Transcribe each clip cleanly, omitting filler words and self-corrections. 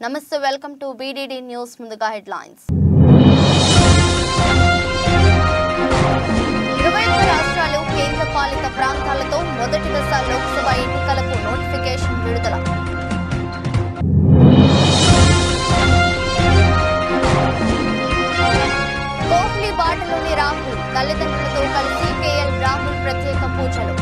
నమస్తే welcome to BDD news ముందుగా headlines 21 రాష్ట్రాలు కేంద్ర పాలిత ప్రాంతాలతో మొదటి దశ లోక్సభ ఎన్నికలకు నోటిఫికేషన్ విడుదల కోహ్లీ బాటలోని రాహుల్ తల్లిదండ్రులతో కలిసి KL రాహుల్ ప్రత్యేక పూజలు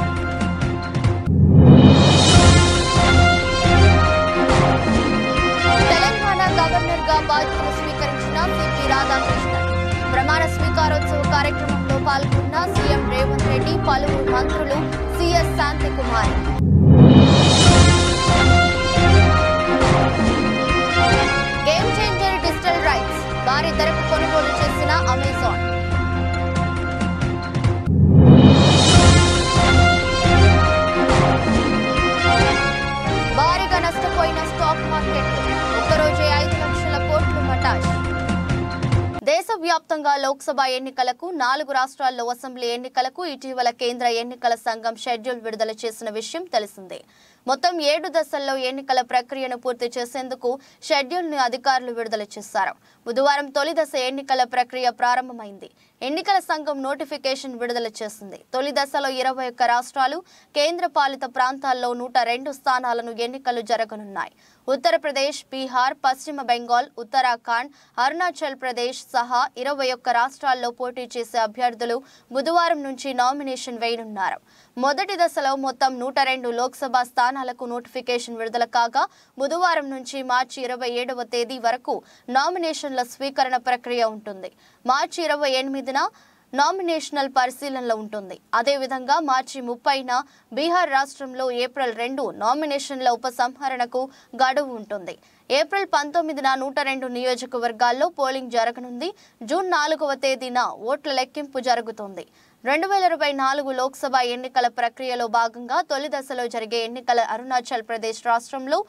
గవర్నర్ గా బాధ్యతలు స్వీకరించిన CP రాధాకృష్ణన్ ప్రమాణ స్వీకారోత్సవ కార్యక్రమంలో పాల్గొన్న సీఎం రేవంత్ రెడ్డి పలువురు మంత్రులు CS Santhi Kumari game changer digital rights భారీ ధరకు కొనుగోలు చేసిన అమెజాన్ భారీగా నష్టపోయిన స్టాక్ మార్కెట్లు ఒక్కరోజే 5 లక్షల కోట్లు మటాష్ దేశవ్యాప్తంగా లోక్సభ ఎన్నికలకు 4 రాష్ట్రాల్లో అసెంబ్లీ ఎన్నికలకు ఇటీవల కేంద్ర ఎన్నికల సంఘం షెడ్యూల్ విడుదల చేసిన విషయం తెలిసిందే. మొత్తం 7 దశల్లో ఎన్నికల ప్రక్రియను పూర్తి చేసేందుకు షెడ్యూల్ ను అధికారులు విడుదల చేశారు. బుధవారం తొలి దశ ఎన్నికల ప్రక్రియ ప్రారంభమైంది. ఎన్నికల సంఘం నోటిఫికేషన్ విడుదల చేసింది. తొలి దశలో 21 రాష్ట్రాలు కేంద్ర పాలిత ప్రాంతాల్లో 102 స్థానాలను ఎన్నికలు జరగనున్నాయి. ఉత్తరప్రదేశ్, బీహార్, పశ్చిమ బెంగాల్, ఉత్తరాఖండ్, అరుణాచల్ ప్రదేశ్ సహా 21 రాష్ట్రాల్లో పోటీ చేసే అభ్యర్థులు బుధవారం నుంచి నామినేషన్ వేయనున్నారు. మొదటి దశలో మొత్తం 102 లోక్సభ స్థానాలకు నోటిఫికేషన్ విడుదల కాగా బుధవారం నుంచి మార్చి 27వ తేదీ వరకు నామినేషన్ల స్వీకరణ ప్రక్రియ ఉంటుంది. మార్చి 28న నామినేషనల్ పరిశీలనలో ఉంటుంది. అదేవిధంగా మార్చి 30న బీహార్ రాష్ట్రంలో ఏప్రిల్ 2 నామినేషన్ల ఉపసంహరణకు గడువు ఉంటుంది. ఏప్రిల్ 19న 102 నియోజకవర్గాల్లో పోలింగ్ జరగనుంది. జూన్ 4వ తేదీన ఓట్ల లెక్కింపు జరుగుతుంది. 2024 లోక్సభ ఎన్నికల ప్రక్రియలో భాగంగా తొలి దశలో జరిగే ఎన్నికల అరుణాచల్ ప్రదేశ్ రాష్ట్రంలో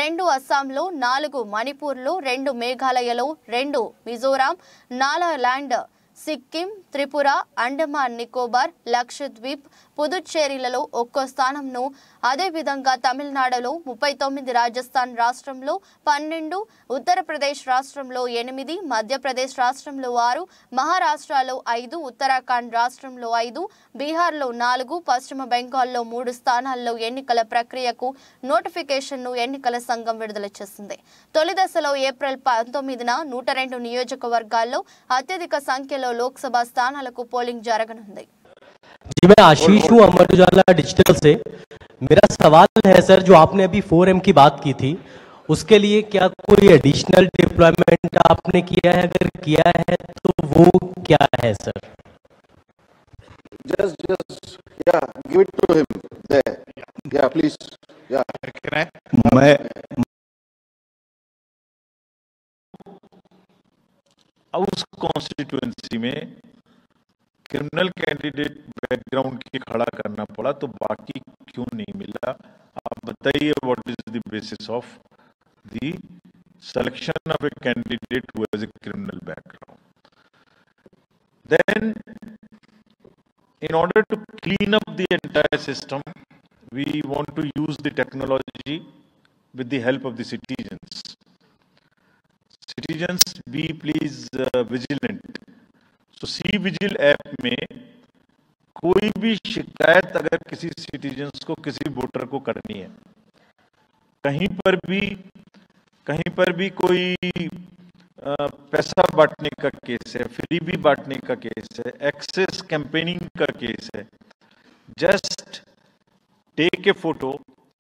2, అస్సాంలో 4, మణిపూర్లో 2, మేఘాలయలో 2, మిజోరాం, నాగాలాండ్, సిక్కిం, త్రిపుర, అండమాన్ నికోబార్, లక్షద్వీప్, పుదుచ్చేరిలలో ఒక్కో స్థానంను, అదేవిధంగా తమిళనాడులో 39, రాజస్థాన్ రాష్ట్రంలో 12, ఉత్తరప్రదేశ్ రాష్ట్రంలో 8, మధ్యప్రదేశ్ రాష్ట్రంలో 6, మహారాష్ట్రలో 5, ఉత్తరాఖండ్ రాష్ట్రంలో 5, బీహార్లో 4, పశ్చిమ బెంగాల్లో 3 స్థానాల్లో ఎన్నికల ప్రక్రియకు నోటిఫికేషన్ను ఎన్నికల సంఘం విడుదల చేసింది. తొలి దశలో ఏప్రిల్ 19న 102 నియోజకవర్గాల్లో అత్యధిక సంఖ్యలో లోక్సభ స్థానాలకు పోలింగ్ జరగనుంది. जी मैं आशीष हूँ अमर उजाला डिजिटल से। मेरा सवाल है सर, जो आपने अभी 4M की बात की थी उसके लिए क्या कोई एडिशनल डिप्लॉयमेंट आपने किया है? अगर किया है तो वो क्या है sir? Just yeah, give it to him there. Yeah, please. Yeah. Can I? मैं उस कॉन्स्टिट्यूएंसी में क्रिमिनल कैंडिडेट बैकग्राउंड के खड़ा करना पड़ा तो बाकी क्यों नहीं मिला? आप बताइए, what is the basis of the selection of a candidate who has a criminal background? Then in order to clean up the entire system, we want to use the technology with the help of the citizens. Citizens, be please vigilant. So C-Vigil app में कोई भी शिकायत अगर किसी citizens को, किसी voter को करनी है, कहीं पर भी कोई पैसा बांटने का केस है, फ्रीबी बांटने का केस है, एक्सेस कैंपेनिंग का केस है, जस्ट टेक ए फोटो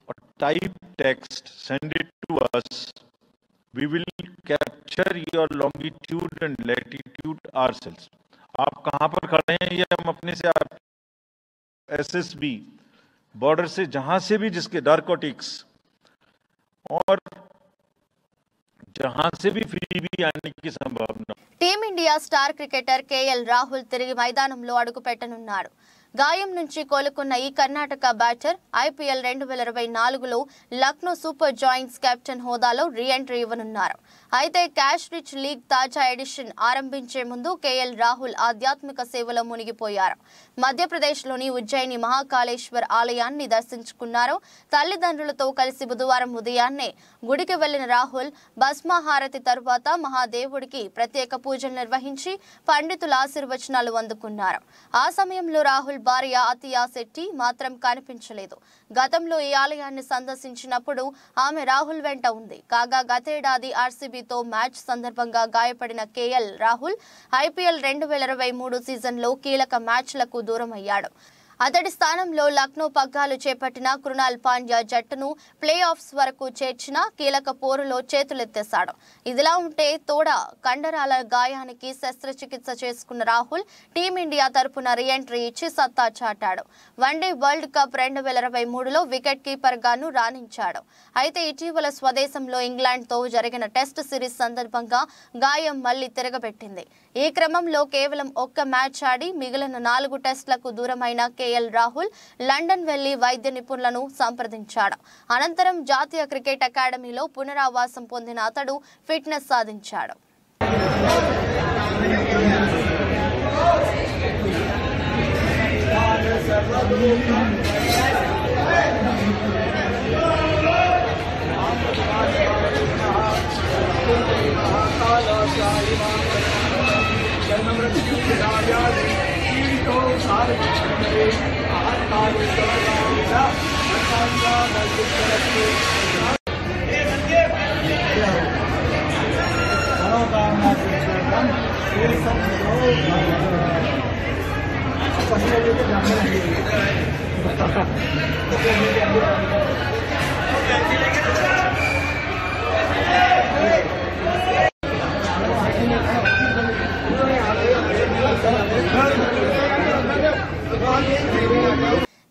और type text, send it to us. We will capture your longitude and latitude ourselves. आप कहाँ पर खड़े हैं ये हम अपने से, आप SSB बॉर्डर से जहां से भी जिसके नारकोटिक्स और जहां से भी फ्री भी आने की संभावना. Team India star cricketer KL Rahul తిరిగి మైదానంలో అడుగు పెట్టనున్నాడు. గాయం నుంచి కోలుకున్న ఈ కర్ణాటక బ్యాటర్ ఐపీఎల్ 2024లో లక్నో సూపర్ జాయింట్స్ కెప్టెన్ హోదాలో రీ-ఎంట్రీ ఇవ్వనున్నారు. అయితే క్యాష్ రిచ్ లీగ్ తాజా ఎడిషన్ ఆరంభించే ముందు కేఎల్ రాహుల్ ఆధ్యాత్మిక సేవలో మునిగిపోయారు. మధ్యప్రదేశ్లోని ఉజ్జయిని మహాకాళేశ్వర్ ఆలయాన్ని దర్శించుకున్నారు. తల్లిదండ్రులతో కలిసి బుధవారం ఉదయాన్నే గుడికి వెళ్లిన రాహుల్ భస్మహారతి తరువాత మహాదేవుడికి ప్రత్యేక పూజలు నిర్వహించి పండితుల ఆశీర్వచనాలు అందుకున్నారు. ఆ సమయంలో రాహుల్ భార్య అతియా శెట్టి మాత్రం కనిపించలేదు. గతంలో ఈ ఆలయాన్ని సందర్శించినప్పుడు ఆమె రాహుల్ వెంట ఉంది. కాగా గతేడాది ఆర్సీబీతో మ్యాచ్ సందర్భంగా గాయపడిన కేఎల్ రాహుల్ ఐపీఎల్ 2023 సీజన్లో కీలక మ్యాచ్లకు దూరమయ్యాడు. అతడి స్థానంలో లక్నో పగ్గాలు చేపట్టిన కృణాల్ పాండ్యా జట్టును ప్లే ఆఫ్స్ వరకు చేర్చిన కీలక పోరులో చేతులెత్తేశాడు. ఇదిలా ఉంటే తోడ కండరాల గాయానికి శస్త్రచికిత్స చేసుకున్న రాహుల్ టీమిండియా తరపున రీ-ఎంట్రీ ఇచ్చి సత్తా చాటాడు. వన్డే వరల్డ్ కప్ 2023లో వికెట్ కీపర్ గాను రాణించాడు. అయితే ఇటీవల స్వదేశంలో ఇంగ్లాండ్తో జరిగిన టెస్ట్ సిరీస్ సందర్భంగా గాయం మళ్లీ తిరగబెట్టింది. ఈ క్రమంలో కేవలం ఒక్క మ్యాచ్ ఆడి మిగిలిన 4 టెస్టులకు దూరమైన కేఎల్ రాహుల్ లండన్ వెళ్లి వైద్య నిపుణులను సంప్రదించాడు. అనంతరం జాతీయ క్రికెట్ అకాడమీలో పునరావాసం పొందిన అతడు ఫిట్నెస్ సాధించాడు.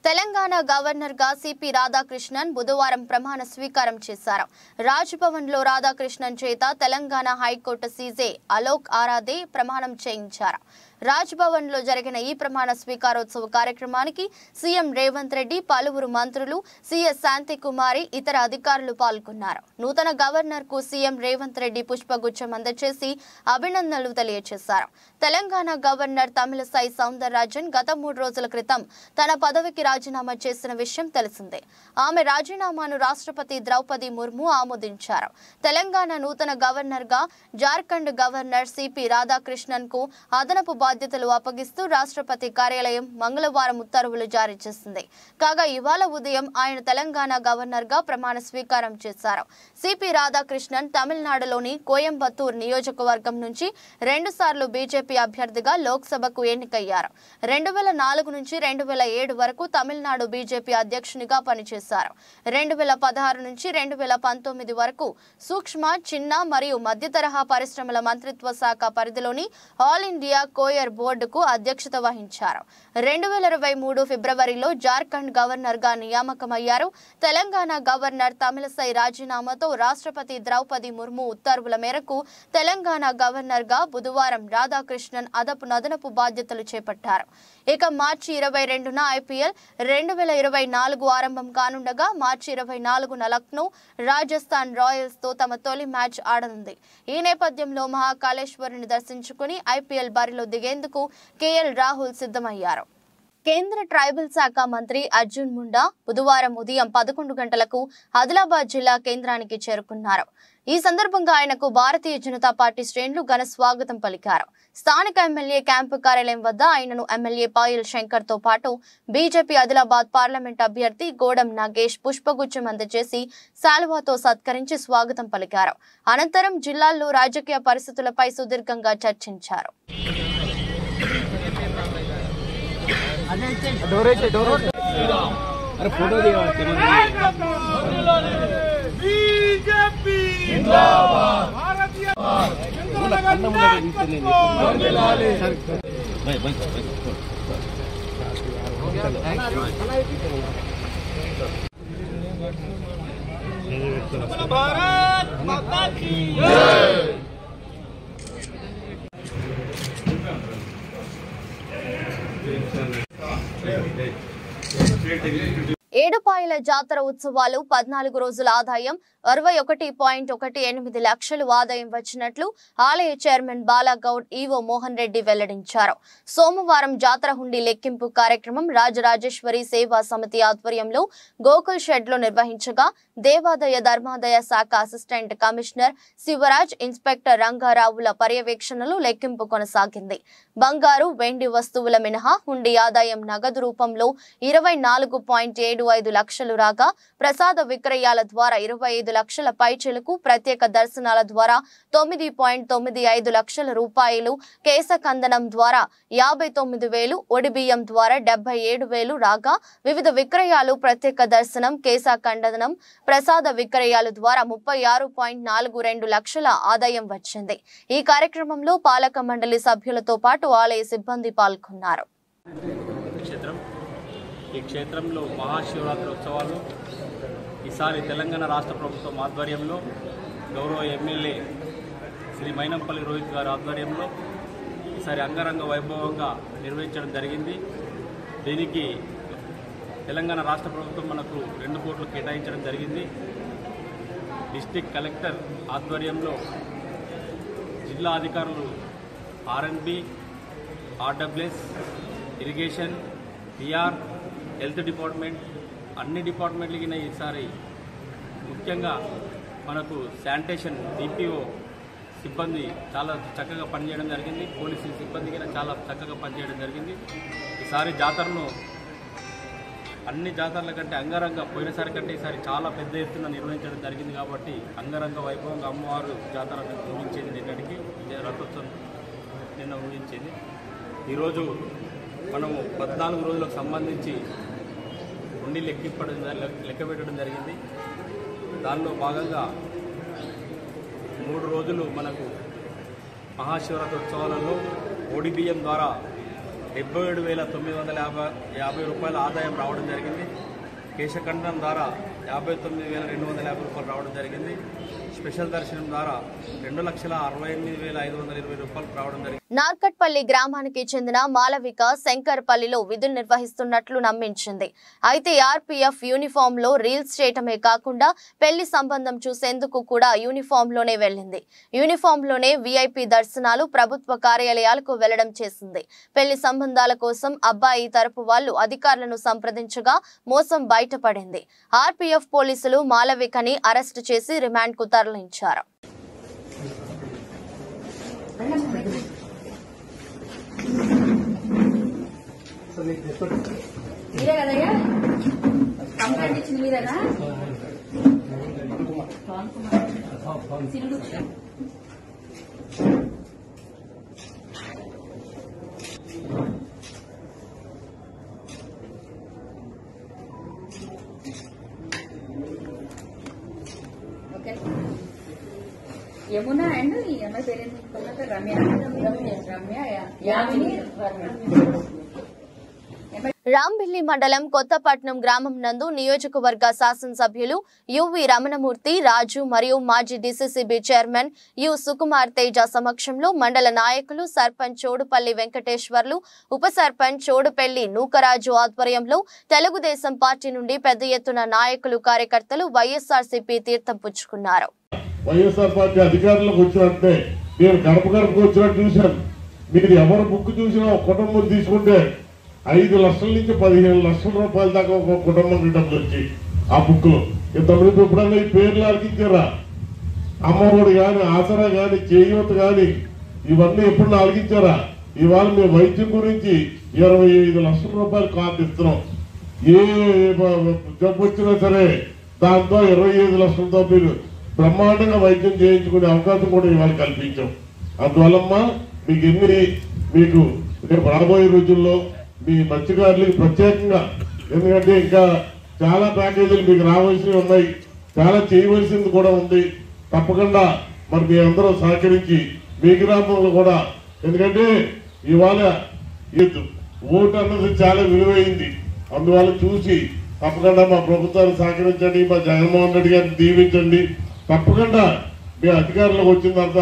తెలంగాణ గవర్నర్ గా సిపి రాధాకృష్ణన్ బుధవారం ప్రమాణ స్వీకారం చేశారు. రాజ్భవన్ లో రాధాకృష్ణన్ చేత తెలంగాణ హైకోర్టు సీజే అలోక్ ఆరాధే ప్రమాణం చేయించారు. రాజ్భవన్ లో జరిగిన ఈ ప్రమాణ స్వీకారోత్సవ కార్యక్రమానికి సీఎం రేవంత్ రెడ్డి, పలువురు మంత్రులు, సీఎస్ శాంతికుమారి, ఇతర అధికారులు పాల్గొన్నారు. నూతన గవర్నర్ కు సీఎం రేవంత్ రెడ్డి పుష్పగుచ్చం అందజేసి అభినందనలు తెలియజేశారు. తెలంగాణ గవర్నర్ తమిళసై సౌందరరాజన్ గత 3 రోజుల క్రితం తన పదవికి రాజీనామా చేసిన విషయం తెలిసిందే. ఆమె రాజీనామాను రాష్ట్రపతి ద్రౌపది ముర్ము ఆమోదించారు. తెలంగాణ నూతన గవర్నర్ గా జార్ఖండ్ గవర్నర్ సిపి రాధాకృష్ణన్ కు అదనపు బాధ్యతలు అప్పగిస్తూ రాష్ట్రపతి కార్యాలయం మంగళవారం ఉత్తర్వులు జారీ చేసింది. కాగా ఇవాళ ఉదయం ఆయన తెలంగాణ గవర్నర్ గా ప్రమాణ స్వీకారం చేశారు. సిపి రాధాకృష్ణన్ తమిళనాడులోని కోయంబత్తూర్ నియోజకవర్గం నుంచి 2 సార్లు బీజేపీ అభ్యర్థిగా లోక్సభకు ఎన్నికయ్యారు. 2004 నుంచి 2007 వరకు తమిళనాడు బీజేపీ అధ్యక్షునిగా పనిచేశారు. 2016 నుంచి 2019 వరకు సూక్ష్మ, చిన్న మరియు మధ్య తరహా పరిశ్రమల మంత్రిత్వ శాఖ పరిధిలోని ఆల్ ఇండియా కోయర్ బోర్డుకు అధ్యక్షత వహించారు. 2023 ఫిబ్రవరిలో జార్ఖండ్ గవర్నర్ గా నియామకమయ్యారు. తెలంగాణ గవర్నర్ తమిళసై రాజీనామాతో రాష్ట్రపతి ద్రౌపది ముర్ము ఉత్తర్వుల మేరకు తెలంగాణ గవర్నర్ గా బుధవారం రాధాకృష్ణన్ అదనపు బాధ్యతలు చేపట్టారు. ఇక మార్చి 22న ఐపీఎల్ 2024 ఆరంభం కానుండగా మార్చి 24న లక్నో రాజస్థాన్ రాయల్స్ తో తమ తొలి మ్యాచ్ ఆడనుంది. ఈ నేపథ్యంలో మహాకాళేశ్వరుని దర్శించుకుని ఐపీఎల్ బరిలో దిగేందుకు కేఎల్ రాహుల్ సిద్ధమయ్యారు. కేంద్ర ట్రైబల్ శాఖ మంత్రి అర్జున్ ముండా బుధవారం ఉదయం 11 గంటలకు ఆదిలాబాద్ జిల్లా కేంద్రానికి చేరుకున్నారు. ఈ సందర్భంగా ఆయనకు భారతీయ జనతా పార్టీ శ్రేణులు ఘన స్వాగతం పలికారు. స్థానిక ఎమ్మెల్యే క్యాంపు కార్యాలయం వద్ద ఆయనను ఎమ్మెల్యే పాయల్ శంకర్ తో పాటు బీజేపీ ఆదిలాబాద్ పార్లమెంట్ అభ్యర్థి గోడం నాగేష్ పుష్పగుచ్చం అందజేసి శాలువాతో సత్కరించి స్వాగతం పలికారు. అనంతరం జిల్లాల్లో రాజకీయ పరిస్థితులపై సుదీర్ఘంగా చర్చించారు. भारत माता की जय। జాతర ఉత్సవాలు 14 రోజుల ఆదాయం 61.18 లక్షలు ఆదాయం వచ్చినట్లు ఆలయ చైర్మన్ బాలాగౌడ్ ఈవో మోహన్ రెడ్డి వెల్లడించారు. సోమవారం జాతర హుండీ లెక్కింపు కార్యక్రమం రాజరాజేశ్వరి సేవా సమితి ఆధ్వర్యంలో గోకుల్ షెడ్ లో నిర్వహించగా దేవాదాయ ధర్మాదాయ శాఖ అసిస్టెంట్ కమిషనర్ శివరాజ్, ఇన్స్పెక్టర్ రంగారావుల పర్యవేక్షణలో లెక్కింపు కొనసాగింది. బంగారు, వెండి వస్తువుల మినహా హుండీ ఆదాయం నగదు రూపంలో 24.75 లక్షలు రాగా ప్రసాద విక్రయాల ద్వారా 25 లక్షల పైచిలకు, ప్రత్యేక దర్శనాల ద్వారా 9.95 లక్షల రూపాయలు, కేశకందనం ద్వారా 59,000, ఒడిబియ్యం ద్వారా 77,000 రాగా వివిధ విక్రయాలు, ప్రత్యేక దర్శనం, కేశకందనం, ప్రసాద విక్రయాల ద్వారా 36.42 లక్షల ఆదాయం వచ్చింది. ఈ కార్యక్రమంలో పాలక మండలి సభ్యులతో పాటు ఆలయ సిబ్బంది పాల్గొన్నారు. ఈ క్షేత్రంలో మహాశివరాత్రి ఉత్సవాలు ఈసారి తెలంగాణ రాష్ట్ర ప్రభుత్వం ఆధ్వర్యంలో గౌరవ ఎమ్మెల్యే శ్రీ మైనంపల్లి రోహిత్ గారి ఆధ్వర్యంలో ఈసారి అంగరంగ వైభవంగా నిర్వహించడం జరిగింది. దీనికి తెలంగాణ రాష్ట్ర ప్రభుత్వం మనకు 2 కోట్లు కేటాయించడం జరిగింది. డిస్ట్రిక్ట్ కలెక్టర్ ఆధ్వర్యంలో జిల్లా అధికారులు RNB, RWS, irrigation, PR, health department అన్ని డిపార్ట్మెంట్లకి ఈసారి ముఖ్యంగా మనకు శానిటేషన్ డిపిఓ సిబ్బంది చాలా చక్కగా పనిచేయడం జరిగింది. పోలీసు సిబ్బందికి చాలా చక్కగా పనిచేయడం జరిగింది. ఈసారి జాతరను అన్ని జాతరల కంటే అంగరంగ పోయినసారి కంటే ఈసారి చాలా పెద్ద ఎత్తున నిర్వహించడం జరిగింది. కాబట్టి అంగరంగ వైభవంగా అమ్మవారు జాతర ఊహించేది నిన్నటికి, రథోత్సవం నిన్న ఊహించేది. ఈరోజు మనము 14 రోజులకు సంబంధించి ఉండి లెక్క పెట్టడం జరిగింది. దానిలో భాగంగా 3 రోజులు మనకు మహాశివరాత్రి ఉత్సవాలలో ఓడిబియ్యం ద్వారా 77,950 రూపాయల ఆదాయం రావడం జరిగింది. కేశఖండం ద్వారా 59,250 రూపాయలు రావడం జరిగింది. స్పెషల్ దర్శనం ద్వారా 2,68,520 రూపాయలు రావడం జరిగింది. నార్కట్పల్లి గ్రామానికి చెందిన మాలవిక శంకర్పల్లిలో విధులు నిర్వహిస్తున్నట్లు నమ్మించింది. అయితే ఆర్పీఎఫ్ యూనిఫామ్ లో రీల్స్ చేయటమే కాకుండా పెళ్లి సంబంధం చూసేందుకు కూడా యూనిఫామ్ లోనే వెళ్లింది. యూనిఫామ్ లోనే వీఐపీ దర్శనాలు, ప్రభుత్వ కార్యాలయాలకు వెళ్లడం చేసింది. పెళ్లి సంబంధాల కోసం అబ్బాయి తరపు వాళ్లు అధికారులను సంప్రదించగా మోసం బయటపడింది. ఆర్పీఎఫ్ పోలీసులు మాలవికని అరెస్టు చేసి రిమాండ్ కు తరలించారు. మీరే కదయ్యా కంప్లైంట్ ఇచ్చింది మీరేనా? ఓకే. యమున అండ్ ఈ అమ్మాయి పేరు రమ్య. యామిని రాంబిల్లి మండలం కొత్తపట్నం గ్రామం నందు నియోజకవర్గ శాసనసభ్యులు యువి రమణమూర్తి, రాజు మరియు మాజీ DCCB chairman you Sukumar Teja సమక్షంలో మండల నాయకులు, సర్పంచ్ చోడుపల్లి వెంకటేశ్వర్లు, ఉప సర్పంచ్ చోడుపల్లి నూకరాజు ఆధ్వర్యంలో తెలుగుదేశం పార్టీ నుండి పెద్ద ఎత్తున నాయకులు, కార్యకర్తలు వైఎస్ఆర్సీపీ తీర్థం పుచ్చుకున్నారు. వైఎస్ఆర్ పార్టీ అధికారులకు వచ్చినట్టే నేను గడప గడపకు వచ్చినట్టు చూశాను. మీరు ఎవరు బుక్ చూసినా ఒక కుటుంబం తీసుకుంటే 5 లక్షల నుంచి 15 లక్షల రూపాయల దాకా ఒక కుటుంబం డబ్బులు వచ్చి ఆ బుక్ లో ఇంతమంది ఎప్పుడన్నా ఈ పేర్లు అలిగించారా? అమ్మఒడి కానీ, ఆసరా కానీ, చేయూత కానీ ఇవన్నీ ఎప్పుడు అలిగించారా? ఇవాళ మేము వైద్యం గురించి 25 లక్షల రూపాయలు కార్డు ఇస్తున్నాం. ఏ జబ్బు వచ్చినా సరే దాంతో 25 లక్షలతో మీరు బ్రహ్మాండంగా వైద్యం చేయించుకునే అవకాశం కూడా ఇవాళ కల్పించాం. అందువల్లమ్మా మీకు రేపు రాబోయే రోజుల్లో మీ మత్స్యకారులకు ప్రత్యేకంగా, ఎందుకంటే ఇంకా చాలా ప్యాకేజీలు మీకు రావాల్సినవి ఉన్నాయి, చాలా చేయవలసింది కూడా ఉంది. తప్పకుండా మరి మీ అందరూ సహకరించి మీ గ్రామంలో కూడా, ఎందుకంటే ఇవాళ ఓటు అన్నది చాలా విలువైంది. అందువల్ల చూసి తప్పకుండా మా ప్రభుత్వాన్ని సహకరించండి, మా జగన్మోహన్ రెడ్డి గారిని దీవించండి. తప్పకుండా మీ అధికారులకు వచ్చిన తర్వాత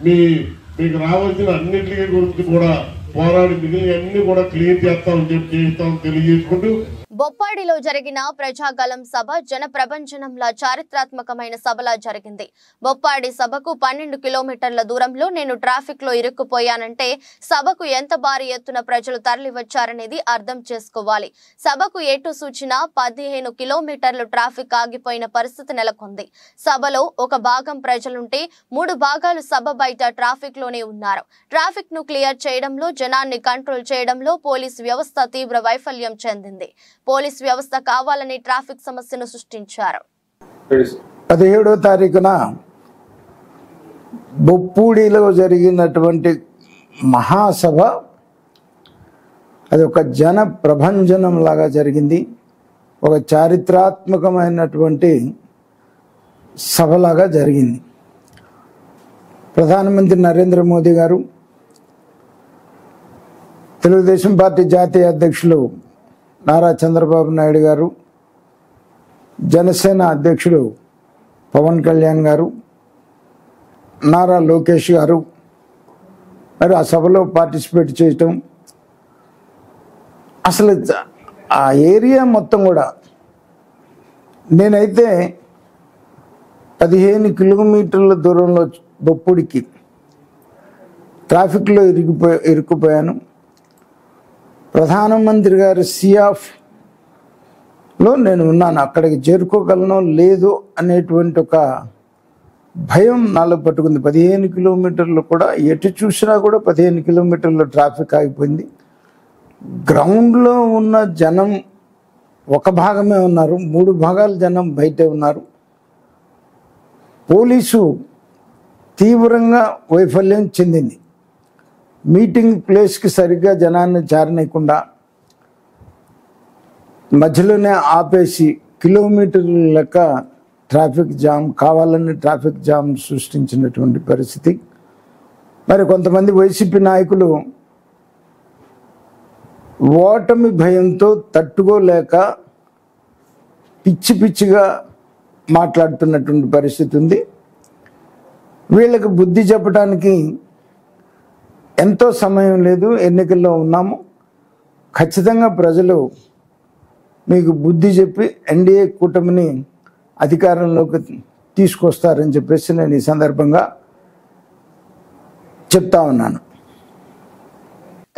మీకు రావాల్సిన అన్నింటి గురించి కూడా పోరాడి మిగిలిన అన్ని కూడా క్లియర్ చేస్తామని చెప్పి తెలియజేసుకుంటూ బొప్పాడిలో జరిగిన ప్రజాగలం సభ జన ప్రభంజనంలా చారిత్రాత్మకమైన సభలా జరిగింది. బొప్పాడి సభకు 12 కిలోమీటర్ల దూరంలో నేను ట్రాఫిక్ లో ఇరుక్కుపోయానంటే సభకు ఎంత భారీ ఎత్తున ప్రజలు తరలివచ్చారనేది అర్థం చేసుకోవాలి. సభకు ఎటు సూచినా 15 కిలోమీటర్లు ట్రాఫిక్ ఆగిపోయిన పరిస్థితి నెలకొంది. సభలో ఒక భాగం ప్రజలుంటే 3 భాగాలు సభ బయట ట్రాఫిక్ లోనే ఉన్నారు. ట్రాఫిక్ ను క్లియర్ చేయడంలో, జనాన్ని కంట్రోల్ చేయడంలో పోలీస్ వ్యవస్థ తీవ్ర వైఫల్యం చెందింది. పోలీస్ వ్యవస్థ కావాలని ట్రాఫిక్ సమస్యను సృష్టించారు. 17వ తారీఖున బొప్పూడిలో జరిగినటువంటి మహాసభ అది ఒక జన ప్రభంజనం లాగా జరిగింది. ఒక చారిత్రాత్మకమైనటువంటి సభలాగా జరిగింది. ప్రధానమంత్రి నరేంద్ర మోదీ గారు, తెలుగుదేశం పార్టీ జాతీయ అధ్యక్షులు నారా చంద్రబాబు నాయుడు గారు, జనసేన అధ్యక్షుడు పవన్ కళ్యాణ్ గారు, నారా లోకేష్ గారు మరి ఆ సభలో పార్టిసిపేట్ చేయటం, అసలు ఆ ఏరియా మొత్తం కూడా నేనైతే 15 కిలోమీటర్ల దూరంలో బొప్పుడికి ట్రాఫిక్లో ఇరుక్కుపోయాను. ప్రధానమంత్రి గారి సియాఫ్లో నేను ఉన్నాను. అక్కడికి చేరుకోగలను లేదు అనేటువంటి ఒక భయం నాలో పట్టుకుంది. 15 కిలోమీటర్లు కూడా ఎటు చూసినా కూడా 15 కిలోమీటర్లు ట్రాఫిక్ ఆగిపోయింది. గ్రౌండ్లో ఉన్న జనం ఒక భాగమే ఉన్నారు, 3 భాగాల జనం బయటే ఉన్నారు. పోలీసు తీవ్రంగా వైఫల్యం చెందింది. మీటింగ్ ప్లేస్కి సరిగ్గా జనాన్ని చేరనీయకుండా మధ్యలోనే ఆపేసి కిలోమీటర్ల లెక్క ట్రాఫిక్ జామ్, కావాలని ట్రాఫిక్ జామ్ సృష్టించినటువంటి పరిస్థితి. మరి కొంతమంది వైసీపీ నాయకులు ఓటమి భయంతో తట్టుకోలేక పిచ్చి పిచ్చిగా మాట్లాడుతున్నటువంటి పరిస్థితి ఉంది. వీళ్ళకి బుద్ధి చెప్పడానికి ఎంతో సమయం లేదు, ఎన్నికల్లో ఉన్నాము. ఖచ్చితంగా ప్రజలు మీకు బుద్ధి చెప్పి ఎన్డీఏ కూటమిని అధికారంలోకి తీసుకొస్తారని చెప్పేసి నేను ఈ సందర్భంగా చెప్తా ఉన్నాను.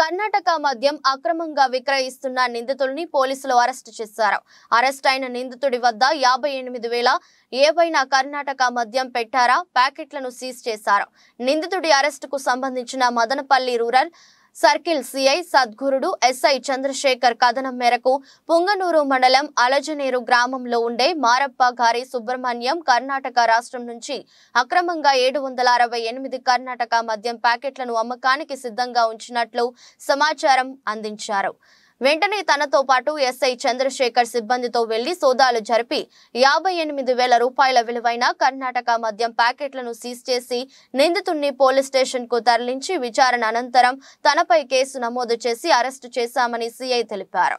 కర్ణాటక మద్యం అక్రమంగా విక్రయిస్తున్న నిందితుల్ని పోలీసులు అరెస్టు చేశారు. అరెస్ట్ అయిన నిందితుడి వద్ద 58,000 ఏవైనా కర్ణాటక మద్యం పెట్టారా ప్యాకెట్లను సీజ్ చేశారు. నిందితుడి అరెస్టుకు సంబంధించిన Madanapalle rural circle CI Sadgurudu SI Chandrasekhar కథనం మేరకు పుంగనూరు మండలం అలజనేరు గ్రామంలో ఉండే మారప్ప గారి సుబ్రహ్మణ్యం కర్ణాటక రాష్ట్రం నుంచి అక్రమంగా 768 కర్ణాటక మద్యం ప్యాకెట్లను అమ్మకానికి సిద్ధంగా ఉంచినట్లు సమాచారం అందించారు. వెంటనే తనతో పాటు ఎస్ఐ చంద్రశేఖర్ సిబ్బందితో వెళ్లి సోదాలు జరిపి 58,000 రూపాయల విలువైన కర్ణాటక మద్యం ప్యాకెట్లను సీజ్ చేసి నిందితుడిని పోలీస్ స్టేషన్ కు తరలించి విచారణ అనంతరం తనపై కేసు నమోదు చేసి అరెస్టు చేశామని సిఐ తెలిపారు.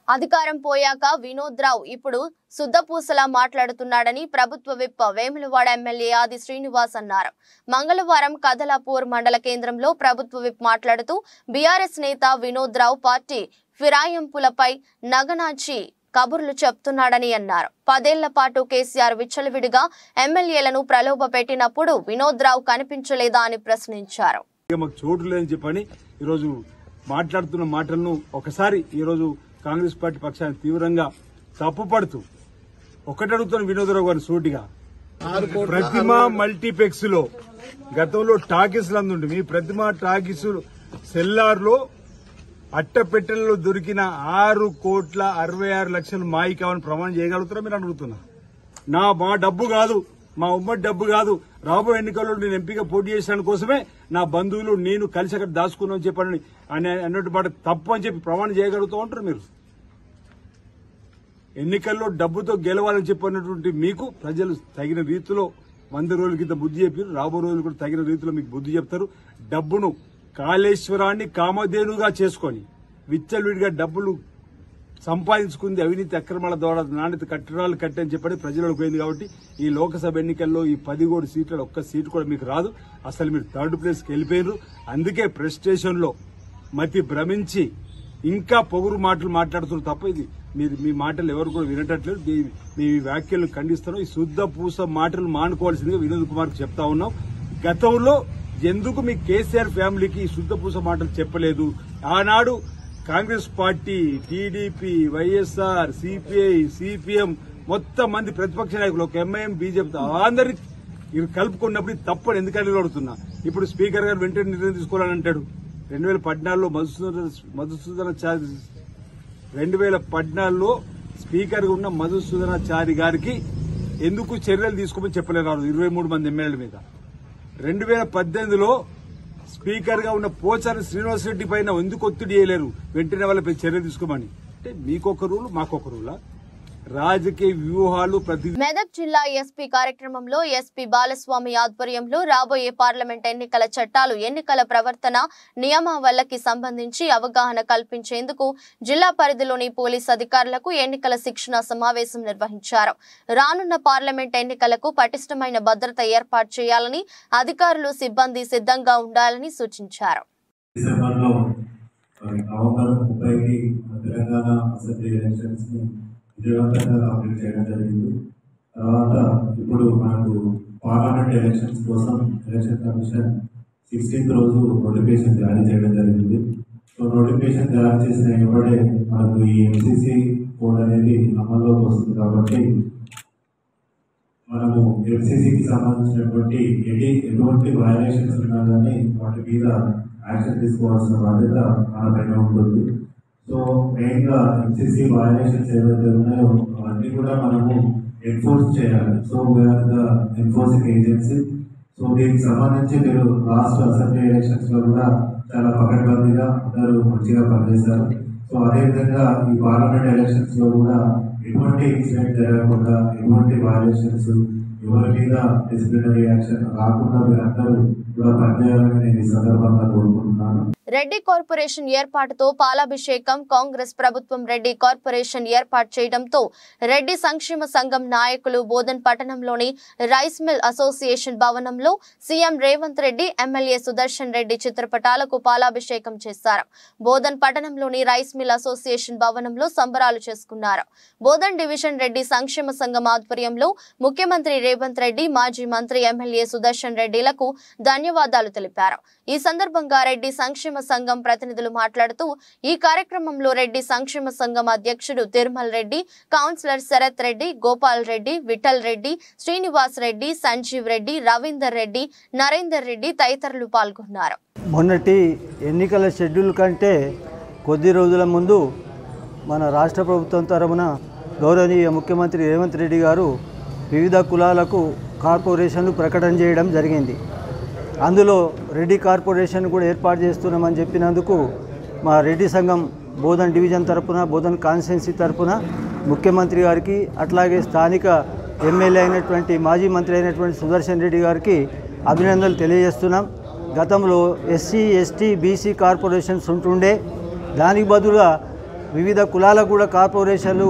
అధికారం పోయాక వినోద్ రావు ఇప్పుడు శుద్ధపూసలా మాట్లాడుతున్నాడని ప్రభుత్వ విప్ వేములవాడ ఎమ్మెల్యే ఆది శ్రీనివాస్ అన్నారు. మంగళవారం కదలాపూర్ మండల కేంద్రంలో ప్రభుత్వ విప్ మాట్లాడుతూ బీఆర్ఎస్ నేత వినోద్ రావు పార్టీ ఫిరాయింపులపై నగనాచి కబుర్లు చెప్తున్నాడని అన్నారు. 10 ఏళ్ల పాటు కేసీఆర్ విచ్చలవిడిగా ఎమ్మెల్యేలను ప్రలోభ పెట్టినప్పుడు వినోద్ రావు కనిపించలేదా అని ప్రశ్నించారు. మాట్లాడుతున్న మాటలను ఒకసారి ఈరోజు కాంగ్రెస్ పార్టీ పక్షాన్ని తీవ్రంగా తప్పుపడుతూ ఒకటి అడుగుతున్న వినోదరావు గారిని సూటిగా, ప్రతిమ మల్టీప్లెక్స్ లో గతంలో టాకీస్ లందుండి మీ ప్రతిమ టాకీస్ సెల్లార్ లో అట్టపెట్టెలలో దొరికిన 6,66,00,000 మాయి కావాలని ప్రమాణం చేయగలుగుతారా మీరు అడుగుతున్నా? మా డబ్బు కాదు, మా ఉమ్మడి డబ్బు కాదు. రాబోయే ఎన్నికల్లో నేను ఎంపీగా పోటీ చేసిన కోసమే నా బంధువులు నేను కలిసి అక్కడ దాచుకున్నామని చెప్పని అన్నట్టు మాట తప్పు అని చెప్పి ప్రమాణం చేయగలుగుతూ ఉంటారు మీరు. ఎన్నికల్లో డబ్బుతో గెలవాలని చెప్పినటువంటి మీకు ప్రజలు తగిన రీతిలో 100 రోజుల కింద బుద్ధి చెప్పారు. రాబో రోజులు కూడా తగిన రీతిలో మీకు బుద్ధి చెప్తారు. డబ్బును కాళేశ్వరాన్ని కామధేనుగా చేసుకొని విచ్చలవిడిగా డబ్బులు సంపాదించుకుంది అవినీతి అక్రమాల ద్వారా నాణ్యత కట్టడాలు కట్టని చెప్పని ప్రజలకు పోయింది. కాబట్టి ఈ లోక్సభ ఎన్నికల్లో ఈ 17 సీట్లలో ఒక్క సీటు కూడా మీకు రాదు. అసలు మీరు థర్డ్ ప్లేస్కి వెళ్ళిపోయారు. అందుకే ప్రెస్టేషన్ లో మతి భ్రమించి ఇంకా పొగురు మాటలు మాట్లాడుతున్నారు తప్ప ఇది మీ మాటలు ఎవరు కూడా వినటట్లేదు. మీ వ్యాఖ్యలు ఖండిస్తాను. ఈ శుద్ధ పూస మాటలు మానుకోవాల్సిందిగా వినోద్ కుమార్ చెప్తా ఉన్నాం. గతంలో ఎందుకు మీ కేసీఆర్ ఫ్యామిలీకి ఈ శుద్ధ పూస మాటలు చెప్పలేదు? ఆనాడు Congress party, TDP, YSR, CPI, CPM మొత్తం మంది ప్రతిపక్ష నాయకులు, ఒక ఎంఐఎం, బీజేపీ అందరినీ కలుపుకున్నప్పుడు తప్పని ఎందుకని అడుగుతున్నా. ఇప్పుడు స్పీకర్ గారు వెంటనే నిర్ణయం తీసుకోవాలని అంటాడు. 2014లో మధుసూదనాచారి 2014లో స్పీకర్ గా ఉన్న మధుసూదనాచారి గారికి ఎందుకు చర్యలు తీసుకోమని చెప్పలేరు 23 మంది ఎమ్మెల్యేల మీద. 2018లో స్పీకర్ గా ఉన్న పోచారి శ్రీనివాసరెడ్డి పైన ఎందుకు ఒత్తిడి చేయలేరు వెంటనే వాళ్ళపై చర్యలు తీసుకోమని? అంటే మీకొక రూలు మాకొక రూలా? రాజకీయ వ్యూహాలు ప్రతి మెదక్ జిల్లా ఎస్పీ కార్యక్రమంలో ఎస్పీ బాలస్వామి ఆధ్వర్యంలో రాబోయే పార్లమెంట్ ఎన్నికల చట్టాలు, ఎన్నికల ప్రవర్తన నియమావళికి సంబంధించి అవగాహన కల్పించేందుకు జిల్లా పరిధిలోని పోలీస్ అధికారులకు ఎన్నికల శిక్షణ సమావేశం నిర్వహించారు. రానున్న పార్లమెంట్ ఎన్నికలకు పటిష్టమైన భద్రత ఏర్పాటు చేయాలని అధికారులు, సిబ్బంది సిద్ధంగా ఉండాలని సూచించారు. విజయవంతంగా కంప్లీట్ చేయడం జరిగింది. తర్వాత ఇప్పుడు మనకు పార్లమెంట్ ఎలక్షన్స్ కోసం ఎలక్షన్ కమిషన్ 16th రోజు నోటిఫికేషన్ జారీ చేయడం జరిగింది. సో నోటిఫికేషన్ జారీ చేసిన ఇప్పుడే మనకు ఈ ఎంసీసీ కోడ్ అనేది అమల్లోకి వస్తుంది. కాబట్టి మనము ఎంసీసీకి సంబంధించినటువంటి ఎటువంటి వయలేషన్స్ ఉన్నా కానీ వాటి మీద యాక్షన్ తీసుకోవాల్సిన బాధ్యత మన పైన ఉంటుంది. సో మెయిన్గా ఎంసీసీ వయలేషన్స్ ఏవైతే ఉన్నాయో అవన్నీ కూడా మనము ఎన్ఫోర్స్ చేయాలి. So we are the enforcing agency. So దీనికి సంబంధించి మీరు లాస్ట్ అసెంబ్లీ ఎలక్షన్స్లో కూడా చాలా పకడ్బందీగా అందరూ మంచిగా పనిచేశారు. సో అదేవిధంగా ఈ పార్లమెంట్ ఎలక్షన్స్లో కూడా ఎటువంటి ఇన్సిడెంట్ జరగకుండా, ఎటువంటి వయలేషన్స్, ఎవరి మీద డిసిప్లినరీ యాక్షన్ రాకుండా మీరందరూ కూడా పనిచేయాలని నేను ఈ సందర్భంగా కోరుకుంటున్నాను. రెడ్డి కార్పొరేషన్ ఏర్పాటుతో పాలాభిషేకం. కాంగ్రెస్ ప్రభుత్వం రెడ్డి కార్పొరేషన్ ఏర్పాటు చేయడంతో రెడ్డి సంక్షేమ సంఘం నాయకులు బోధన్ పట్టణంలోని రైస్ మిల్ అసోసియేషన్ భవనంలో సీఎం రేవంత్ రెడ్డి, ఎమ్మెల్యే సుదర్శన్ రెడ్డి చిత్రపటాలకు పాలాభిషేకం చేశారు. బోధన్ పట్టణంలోని రైస్ మిల్ అసోసియేషన్ భవనంలో సంబరాలు చేసుకున్నారు. బోధన్ డివిజన్ రెడ్డి సంక్షేమ సంఘం ఆధ్వర్యంలో ముఖ్యమంత్రి రేవంత్ రెడ్డి, మాజీ మంత్రి ఎమ్మెల్యే సుదర్శన్ రెడ్డిలకు ధన్యవాదాలు తెలిపారు. ఈ సందర్భంగా రెడ్డి సంక్షేమ సంఘం ప్రతినిధులు మాట్లాడుతూ ఈ కార్యక్రమంలో రెడ్డి సంక్షేమ సంఘం అధ్యక్షుడు తిరుమల్ రెడ్డి, కౌన్సిలర్ శరత్ రెడ్డి, గోపాల్ రెడ్డి, విఠల్ రెడ్డి, శ్రీనివాస్ రెడ్డి, సంజీవ్ రెడ్డి, రవీందర్ రెడ్డి, నరేందర్ రెడ్డి తదితరులు పాల్గొన్నారు. మొన్నటి ఎన్నికల షెడ్యూల్ కంటే కొద్ది రోజుల ముందు మన రాష్ట్ర ప్రభుత్వం తరపున గౌరవనీయ ముఖ్యమంత్రి రేవంత్ రెడ్డి గారు వివిధ కులాలకు కార్పొరేషన్లు ప్రకటన చేయడం జరిగింది. అందులో రెడ్డి కార్పొరేషన్ కూడా ఏర్పాటు చేస్తున్నామని చెప్పినందుకు మా రెడ్డి సంఘం బోధన్ డివిజన్ తరపున, బోధన్ కాన్స్టిట్యున్సీ తరపున ముఖ్యమంత్రి గారికి, అట్లాగే స్థానిక ఎమ్మెల్యే అయినటువంటి మాజీ మంత్రి అయినటువంటి సుదర్శన్ రెడ్డి గారికి అభినందనలు తెలియజేస్తున్నాం. గతంలో ఎస్సీ, ఎస్టీ, బీసీ కార్పొరేషన్స్ ఉంటుండే, దానికి బదులుగా వివిధ కులాలకు కూడా కార్పొరేషన్లు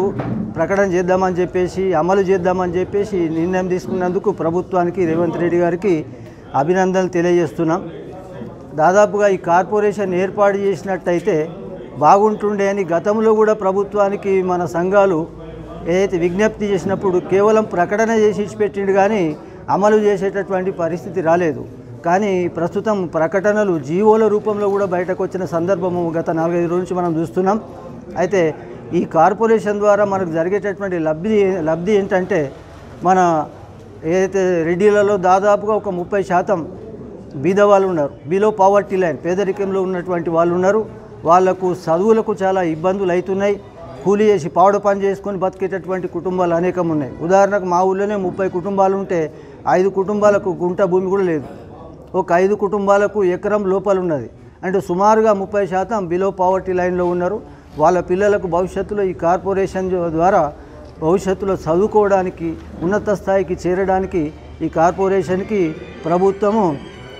ప్రకటన చేద్దామని చెప్పేసి, అమలు చేద్దామని చెప్పేసి నిర్ణయం తీసుకున్నందుకు ప్రభుత్వానికి, రేవంత్ రెడ్డి గారికి అభినందనలు తెలియజేస్తున్నాం. దాదాపుగా ఈ కార్పొరేషన్ ఏర్పాటు చేసినట్టయితే బాగుంటుండే అని గతంలో కూడా ప్రభుత్వానికి మన సంఘాలు ఏదైతే విజ్ఞప్తి చేసినప్పుడు కేవలం ప్రకటన చేసి ఇచ్చిపెట్టిండు కానీ అమలు చేసేటటువంటి పరిస్థితి రాలేదు. కానీ ప్రస్తుతం ప్రకటనలు జీవోల రూపంలో కూడా బయటకు వచ్చిన సందర్భము గత 4-5 రోజుల నుంచి మనం చూస్తున్నాం. అయితే ఈ కార్పొరేషన్ ద్వారా మనకు జరిగేటటువంటి లబ్ధి ఏంటంటే, మన ఏదైతే రెడ్డిలలో దాదాపుగా ఒక 30% బీద వాళ్ళు ఉన్నారు, బిలో పావర్టీ లైన్, పేదరికంలో ఉన్నటువంటి వాళ్ళు ఉన్నారు. వాళ్లకు చదువులకు చాలా ఇబ్బందులు అవుతున్నాయి. కూలీ చేసి పావుడ పని చేసుకొని బతికేటటువంటి కుటుంబాలు అనేకం ఉన్నాయి. ఉదాహరణకు మా ఊళ్ళోనే 30 కుటుంబాలు ఉంటే 5 కుటుంబాలకు గుంట భూమి కూడా లేదు. ఒక 5 కుటుంబాలకు ఎకరం లోపల ఉన్నది. అంటే సుమారుగా 30% బిలో పావర్టీ లైన్లో ఉన్నారు. వాళ్ళ పిల్లలకు భవిష్యత్తులో ఈ కార్పొరేషన్ ద్వారా భవిష్యత్తులో చదువుకోవడానికి, ఉన్నత స్థాయికి చేరడానికి ఈ కార్పొరేషన్కి ప్రభుత్వము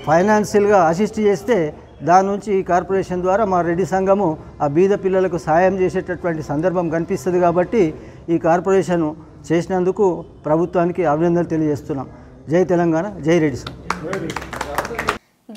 ఫైనాన్షియల్గా అసిస్ట్ చేస్తే దాని నుంచి ఈ కార్పొరేషన్ ద్వారా మా రెడ్డి సంఘము ఆ బీద పిల్లలకు సాయం చేసేటటువంటి సందర్భం కనిపిస్తుంది కాబట్టి ఈ కార్పొరేషన్ చేసినందుకు ప్రభుత్వానికి అభినందనలు తెలియజేస్తున్నాం. జై తెలంగాణ, జై రెడ్డి సంఘం.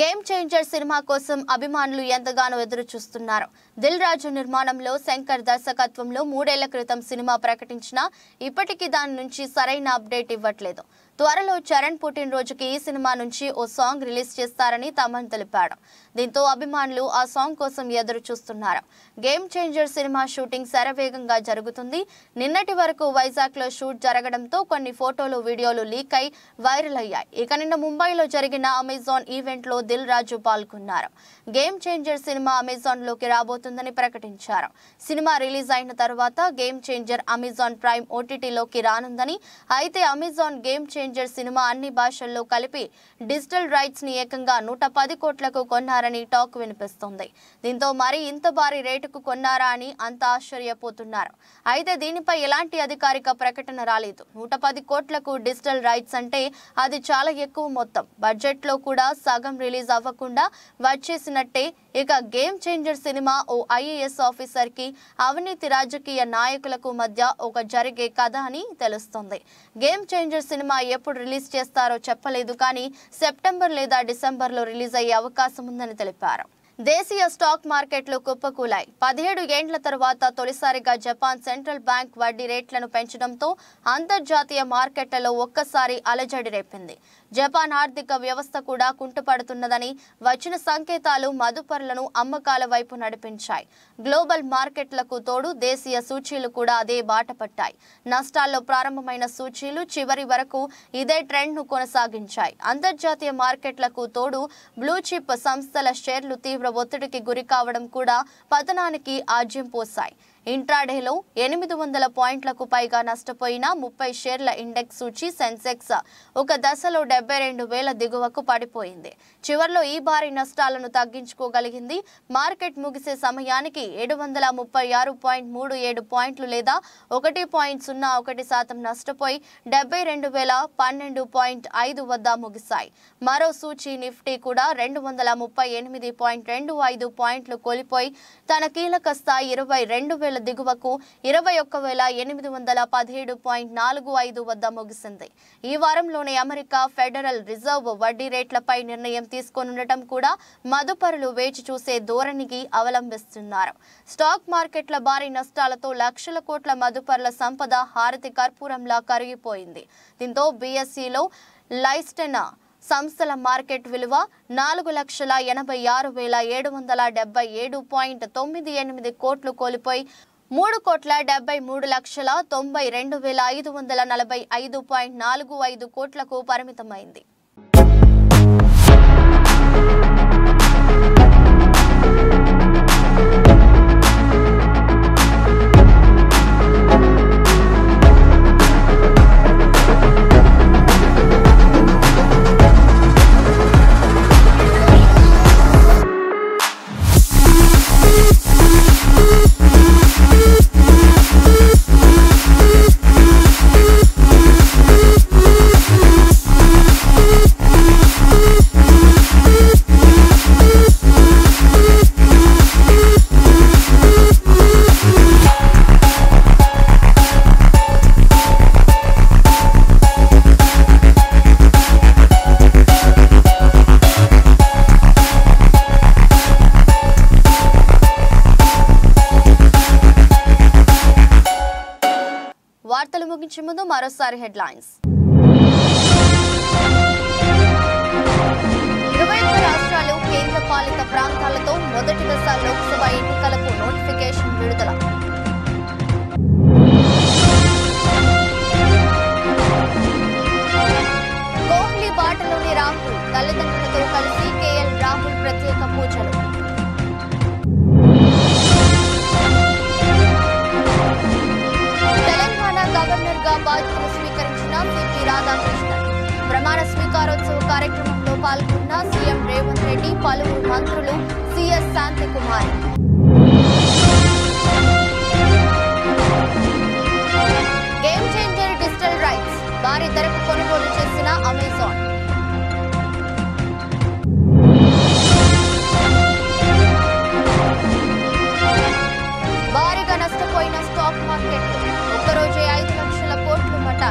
గేమ్ చేంజర్ సినిమా కోసం అభిమానులు ఎంతగానో ఎదురు చూస్తున్నారు. దిల్ రాజు నిర్మాణంలో శంకర్ దర్శకత్వంలో 3 ఏళ్ల క్రితం సినిమా ప్రకటించినా ఇప్పటికీ దాని నుంచి సరైన అప్డేట్ ఇవ్వట్లేదు. త్వరలో చరణ్ పుట్టినరోజుకి ఈ సినిమా నుంచి ఓ సాంగ్ రిలీజ్ చేస్తారని తమన్ తెలిపాడు. దీంతో అభిమానులు ఆ సాంగ్ కోసం ఎదురు చూస్తున్నారు. గేమ్ చేంజర్ సినిమా షూటింగ్ శరవేగంగా జరుగుతుంది. నిన్నటి వరకు వైజాగ్లో షూట్ జరగడంతో కొన్ని ఫోటోలు, వీడియోలు లీక్ అయి వైరల్ అయ్యాయి. ఇక నిన్న ముంబైలో జరిగిన అమెజాన్ ఈవెంట్లో దిల్ రాజు పాల్గొన్నారు. గేమ్ చేంజర్ సినిమా అమెజాన్లోకి రాబోతుందని ప్రకటించారు. సినిమా రిలీజ్ అయిన తర్వాత గేమ్ చేంజర్ అమెజాన్ ప్రైమ్ ఓటీటీలోకి రానుందని, అయితే అమెజాన్ గేమ్ చేంజర్ సినిమా అన్ని భాషల్లో కలిపి డిజిటల్ రైట్స్ ని ఏకంగా 110 కోట్లకు కొన్నారని టాక్ వినిపిస్తుంది. దీంతో మరి ఇంత భారీ రేటుకు కొన్నారా అని అంత ఆశ్చర్యపోతున్నారు. అయితే దీనిపై ఎలాంటి అధికారిక ప్రకటన రాలేదు. 110 కోట్లకు డిజిటల్ రైట్స్ అంటే అది చాలా ఎక్కువ మొత్తం. బడ్జెట్ లో కూడా సగం రిలీజ్ అవ్వకుండా వచ్చేసినట్టే. ఇక గేమ్ చేంజర్ సినిమా ఓ ఐఏఎస్ ఆఫీసర్ కి అవినీతి రాజకీయ నాయకులకు మధ్య ఒక జరిగే కథ అని తెలుస్తుంది. గేమ్ చేంజర్ సినిమా ఎప్పుడు రిలీజ్ చేస్తారో చెప్పలేదు, కానీ సెప్టెంబర్ లేదా డిసెంబర్లో రిలీజ్ అయ్యే అవకాశం ఉందని తెలిపారు. దేశీయ స్టాక్ మార్కెట్లు కుప్పకూలాయి. 17 ఏండ్ల తర్వాత తొలిసారిగా జపాన్ సెంట్రల్ బ్యాంక్ వడ్డీ రేట్లను పెంచడంతో అంతర్జాతీయ మార్కెట్లలో ఒక్కసారి అలజడి రేపింది. జపాన్ ఆర్థిక వ్యవస్థ కూడా కుంటుపడుతున్నదని వచ్చిన సంకేతాలు మదుపరులను అమ్మకాల వైపు నడిపించాయి. గ్లోబల్ మార్కెట్లకు తోడు దేశీయ సూచీలు కూడా అదే బాట పట్టాయి. నష్టాల్లో ప్రారంభమైన సూచీలు చివరి వరకు ఇదే ట్రెండ్ను కొనసాగించాయి. అంతర్జాతీయ మార్కెట్లకు తోడు బ్లూ చిప్ సంస్థల షేర్లు తీవ్ర ఒత్తిడికి గురి కావడం కూడా పతనానికి ఆజ్యం పోశాయి. ఇంట్రాడేలో 800 పాయింట్లకు పైగా నష్టపోయిన 30 షేర్ల ఇండెక్స్ సూచీ సెన్సెక్స్ ఒక దశలో 72,000 దిగువకు పడిపోయింది. చివర్లో ఈ భారీ నష్టాలను తగ్గించుకోగలిగింది. మార్కెట్ ముగిసే సమయానికి 736.37 పాయింట్లు లేదా 1.01% నష్టపోయి 72,012.5 వద్ద ముగిశాయి. మరో సూచీ నిఫ్టీ కూడా 238.25 పాయింట్లు కోల్పోయి తన కీలక స్థాయి 22,000 దిగువకు 21,817.45 వద్ద ముగిసింది. ఈ వారంలోనే అమెరికా ఫెడరల్ రిజర్వ్ వడ్డీ రేట్లపై నిర్ణయం తీసుకోనుండటం కూడా మదుపరులు వేచి చూసే ధోరణికి అవలంబిస్తున్నారు. స్టాక్ మార్కెట్ల భారీ నష్టాలతో లక్షల కోట్ల మదుపరుల సంపద హారతి కర్పూరంలా కరిగిపోయింది. దీంతో బీఎస్ఈలో లైస్టెన్ సంస్థల మార్కెట్ విలువ 4,66,777.98 కోట్లు కోల్పోయి 3,73,92,545.45 కోట్లకు పరిమితమైంది. వార్తలు ముగించే ముందు మరోసారి హెడ్లైన్స్. 21 రాష్ట్రాలు కేంద్ర పాలిత ప్రాంతాలతో మొదటి దశ లోక్సభ ఎన్నికలకు నోటిఫికేషన్ విడుదల. కోహ్లీ బాటలోని రాహుల్ తల్లిదండ్రులతో కలిసి కేఎల్ రాహుల్ ప్రత్యేక పూజలు. గవర్నర్ గా బాధ్యతలు స్వీకరించిన సిపి రాధాకృష్ణన్. ప్రమాణ స్వీకారోత్సవ కార్యక్రమంలో పాల్గొన్న సీఎం రేవంత్ రెడ్డి, పలువురు మంత్రులు, CS Santhi Kumari. Game changer digital rights భారీ ధరకు కొనుగోలు చేసిన అమెజాన్.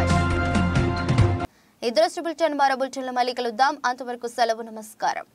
ప్రకాష్. ఈ దృష్టి బులెటిన్ మరో బులెటిన్లో మళ్ళీ కలుద్దాం. అంతవరకు సెలవు. నమస్కారం.